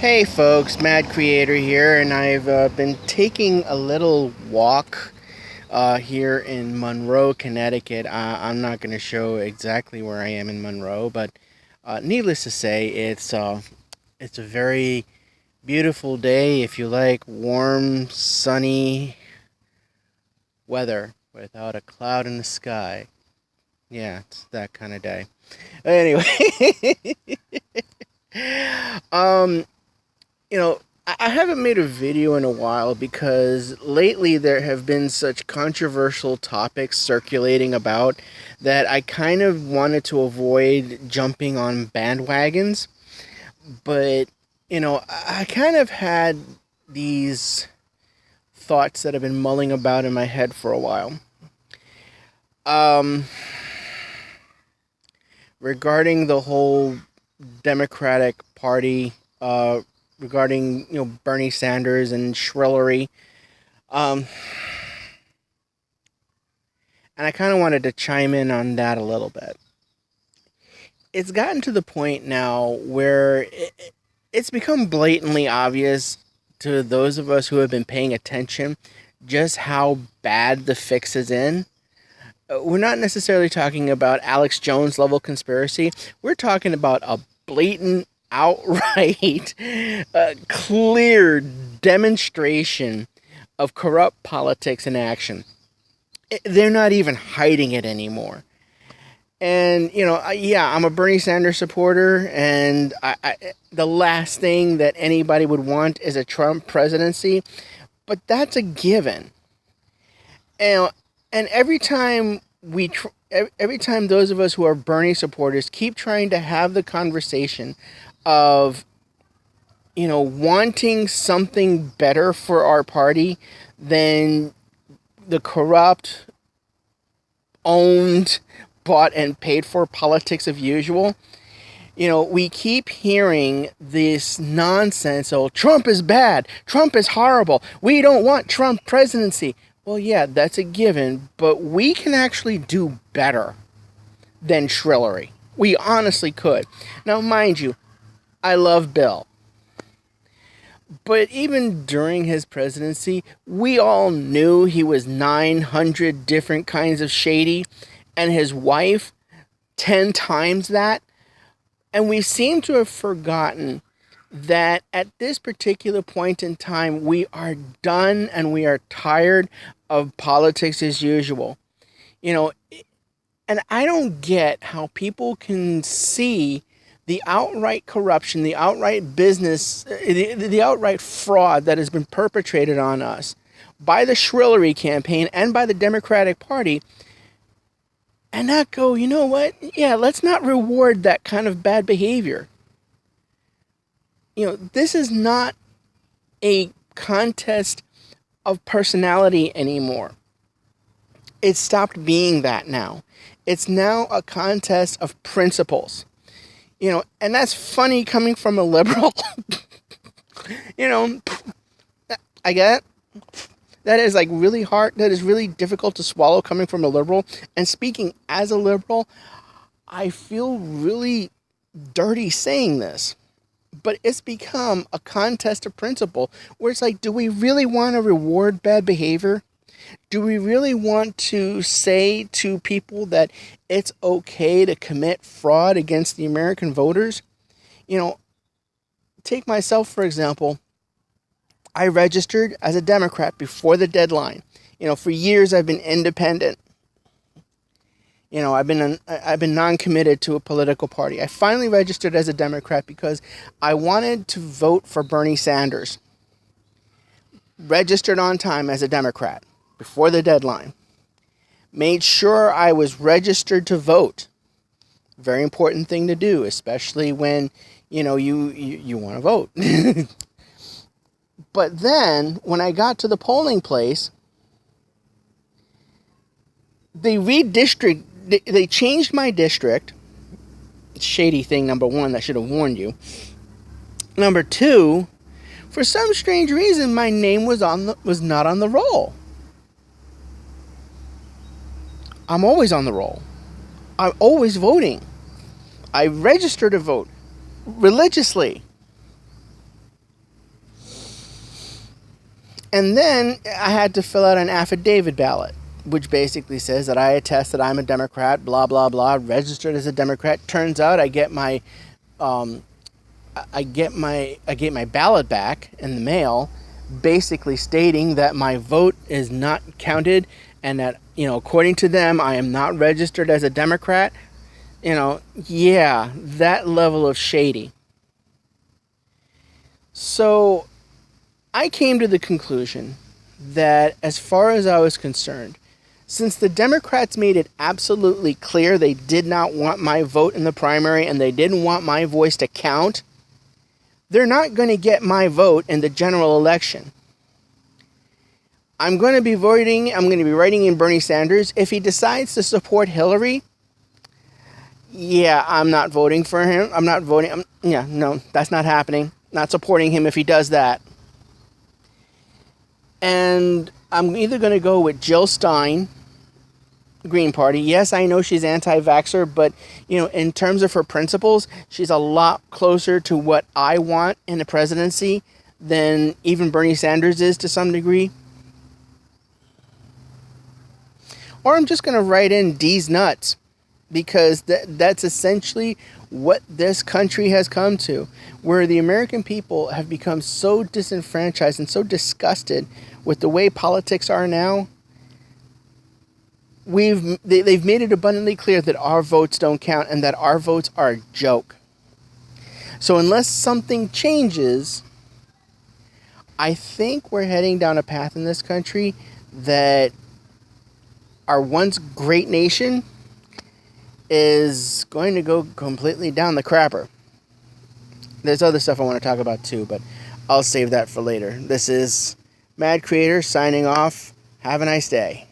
Hey folks, Mad Creator here, and I've been taking a little walk here in Monroe, Connecticut. I'm not going to show exactly where I am in Monroe, but needless to say, it's a very beautiful day if you like warm, sunny weather without a cloud in the sky. Yeah, it's that kind of day. Anyway, um, I haven't made a video in a while because lately there have been such controversial topics circulating about that I kind of wanted to avoid jumping on bandwagons. But, I kind of had these thoughts that have been mulling about in my head for a while. Um, Regarding the whole Democratic Party, regarding Bernie Sanders and Shrillery, um, and I kind of wanted to chime in on that a little bit. It's gotten to the point now where it's become blatantly obvious to those of us who have been paying attention just how bad the fix is in. We're not necessarily talking about Alex Jones level conspiracy. We're talking about a blatant, outright, clear demonstration of corrupt politics in action. They're not even hiding it anymore. And yeah, I'm a Bernie Sanders supporter, and the last thing that anybody would want is a Trump presidency, but that's a given. And every time every time those of us who are Bernie supporters keep trying to have the conversation of wanting something better for our party than the corrupt, owned, bought and paid for politics of usual. We keep hearing this nonsense. Oh, Trump is bad. Trump is horrible. We don't want Trump presidency. Well, yeah, that's a given, but we can actually do better than Shrillery. We honestly could. Now, mind you, I love Bill. But even during his presidency, we all knew he was 900 different kinds of shady, and his wife 10 times that. And we seem to have forgotten that at this particular point in time, we are done and we are tired of politics as usual. You know, and I don't get how people can see the outright corruption, the outright business, the outright fraud that has been perpetrated on us by the Shrillery campaign and by the Democratic Party, and not go, you know what? Yeah, let's not reward that kind of bad behavior. This is not a contest of personality anymore. It's stopped being that now. It's now a contest of principles. And that's funny coming from a liberal. you know, I get it. That is like really hard. That is really difficult to swallow coming from a liberal. And speaking as a liberal, I feel really dirty saying this. But it's become a contest of principle where it's like, do we really want to reward bad behavior? Do we really want to say to people that it's okay to commit fraud against the American voters? Take myself, for example. I registered as a Democrat before the deadline. For years I've been independent. I've been non-committed to a political party. I finally registered as a Democrat because I wanted to vote for Bernie Sanders. Registered on time as a Democrat before the deadline. Made sure I was registered to vote. Very important thing to do, especially when you want to vote. But then when I got to the polling place, they changed my district. Shady thing, number one, that should have warned you. Number two, for some strange reason, my name was not on the roll. I'm always on the roll. I'm always voting. I register to vote religiously. And then I had to fill out an affidavit ballot, which basically says that I attest that I'm a Democrat, blah, blah, blah, registered as a Democrat. Turns out I get my ballot back in the mail, basically stating that my vote is not counted and that, according to them, I am not registered as a Democrat. Yeah, that level of shady. So I came to the conclusion that, as far as I was concerned, since the Democrats made it absolutely clear they did not want my vote in the primary and they didn't want my voice to count, they're not going to get my vote in the general election. I'm going to be writing in Bernie Sanders. If he decides to support Hillary, yeah, I'm not voting for him. I'm not voting. No, that's not happening. Not supporting him if he does that. And I'm either going to go with Jill Stein, Green Party. Yes, I know she's anti-vaxxer, but, in terms of her principles, she's a lot closer to what I want in the presidency than even Bernie Sanders is to some degree. Or I'm just going to write in D's nuts, because that's essentially what this country has come to, where the American people have become so disenfranchised and so disgusted with the way politics are now. They've made it abundantly clear that our votes don't count and that our votes are a joke. So unless something changes, I think we're heading down a path in this country that our once great nation is going to go completely down the crapper. There's other stuff I want to talk about too, but I'll save that for later. This is Mad Creator signing off. Have a nice day.